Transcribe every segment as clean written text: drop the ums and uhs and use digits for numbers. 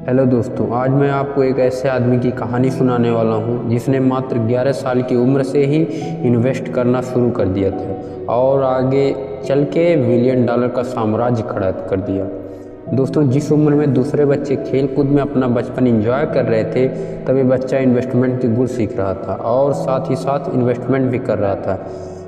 Hello दोस्तों, आज मैं आपको एक ऐसे आदमी की कहानी सुनाने वाला हूं जिसने मात्र 11 साल की उम्र से ही इन्वेस्ट करना शुरू कर दिया था और आगे चल के $1 बिलियन का साम्राज्य खड़ा कर दिया। दोस्तों, जिस उम्र में दूसरे बच्चे खेल कूद में अपना बचपन एंजॉय कर रहे थे, तभी बच्चा इन्वेस्टमेंट के गुर सीख रहा था और साथ ही साथ इन्वेस्टमेंट भी कर रहा था।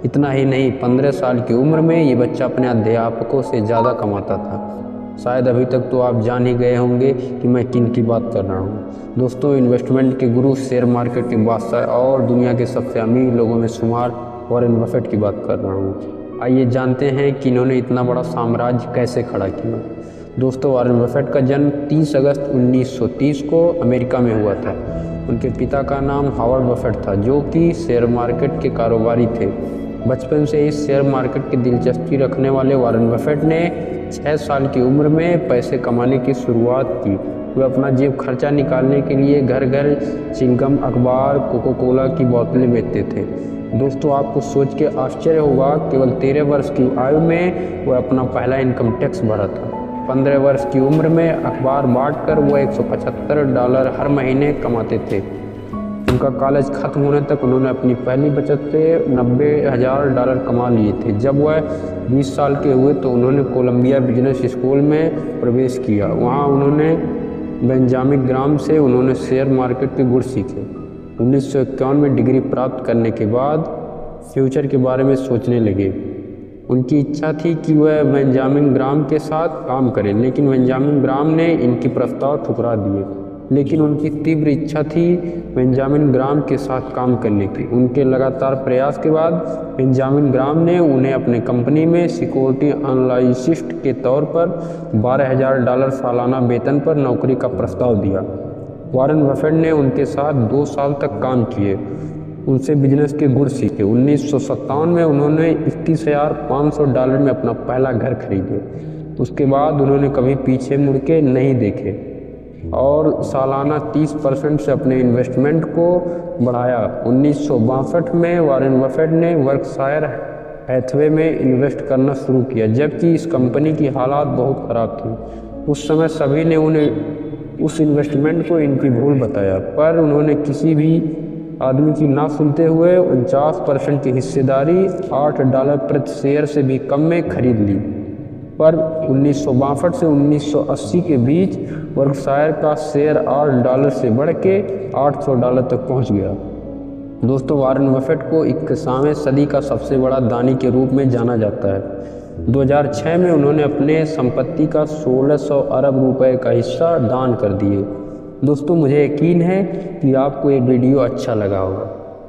इतना ही नहीं, 15 साल की उम्र में ये बच्चा अपने अध्यापकों से ज़्यादा कमाता था। शायद अभी तक तो आप जान ही गए होंगे कि मैं किन की बात कर रहा हूँ। दोस्तों, इन्वेस्टमेंट के गुरु, शेयर मार्केट के बादशाह और दुनिया के सबसे अमीर लोगों में शुमार वॉरेन बफेट की बात कर रहा हूँ। आइए जानते हैं कि इन्होंने इतना बड़ा साम्राज्य कैसे खड़ा किया। दोस्तों, वॉरेन बफेट का जन्म 30 अगस्त 1930 को अमेरिका में हुआ था। उनके पिता का नाम हावर्ड बफेट था, जो कि शेयर मार्केट के कारोबारी थे। बचपन से ही शेयर मार्केट की दिलचस्पी रखने वाले वॉरेन बफेट ने 6 साल की उम्र में पैसे कमाने की शुरुआत की। वे अपना जेब खर्चा निकालने के लिए घर घर चिंगम, अखबार, कोको कोला की बोतलें बेचते थे। दोस्तों, आपको सोच के आश्चर्य होगा, केवल 13 वर्ष की आयु में वह अपना पहला इनकम टैक्स भरा था। 15 वर्ष की उम्र में अखबार बांटकर वह $175 हर महीने कमाते थे। उनका कॉलेज खत्म होने तक उन्होंने अपनी पहली बचत से $90,000 कमा लिए थे। जब वह 20 साल के हुए तो उन्होंने कोलंबिया बिजनेस स्कूल में प्रवेश किया। वहाँ उन्होंने बेंजामिन ग्राम से उन्होंने शेयर मार्केट के गुर सीखे। 1951 में डिग्री प्राप्त करने के बाद फ्यूचर के बारे में सोचने लगे। उनकी इच्छा थी कि वह बेंजामिन ग्राम के साथ काम करें, लेकिन बेंजामिन ग्राम ने इनकी प्रस्ताव ठुकरा दिए। लेकिन उनकी तीव्र इच्छा थी बेंजामिन ग्राम के साथ काम करने की। उनके लगातार प्रयास के बाद बेंजामिन ग्राम ने उन्हें अपने कंपनी में सिक्योरिटी एनालिस्ट के तौर पर $12,000 सालाना वेतन पर नौकरी का प्रस्ताव दिया। वॉरेन बफेट ने उनके साथ 2 साल तक काम किए, उनसे बिजनेस के गुर सीखे। 1957 में उन्होंने $31,500 में अपना पहला घर खरीदे। उसके बाद उन्होंने कभी पीछे मुड़ के नहीं देखे और सालाना 30% से अपने इन्वेस्टमेंट को बढ़ाया। 1962 में वॉरेन बफेट ने वर्कशायर हैथवे में इन्वेस्ट करना शुरू किया, जबकि इस कंपनी की हालात बहुत ख़राब थी। उस समय सभी ने उन्हें उस इन्वेस्टमेंट को इनकी भूल बताया, पर उन्होंने किसी भी आदमी की ना सुनते हुए 49% की हिस्सेदारी $8 प्रति शेयर से भी कम में खरीद ली। पर 1962 से 1980 के बीच वर्कशायर का शेयर $8 से बढ़ के $800 तक पहुंच गया। दोस्तों, वॉरेन बफेट को 21वीं सदी का सबसे बड़ा दानी के रूप में जाना जाता है। 2006 में उन्होंने अपने संपत्ति का 1600 अरब रुपए का हिस्सा दान कर दिए। दोस्तों, मुझे यकीन है कि आपको ये वीडियो अच्छा लगा होगा।